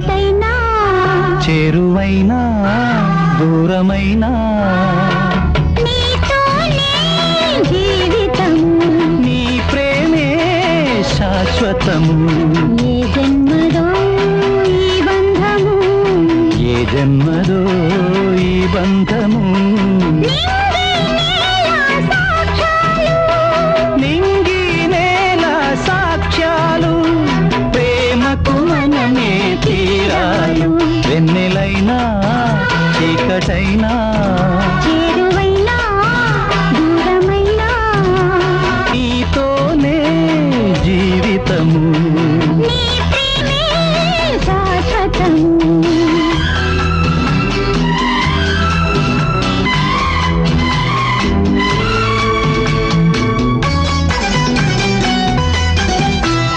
చీకటైనా చేరువైనా దూరమైనా నీతోనే జీవితము నీ ప్రేమే శాశ్వతము ఏ జన్మదో ఈ బంధము ఏ జన్మదో ఈ బంధము నింగి నేల సాక్ష్యాలు ప్రేమకు మనమే తీరాలు వెన్నెలైనా చీకటైనా చేరువైనా దూరమైనా నీతోనే జీవితము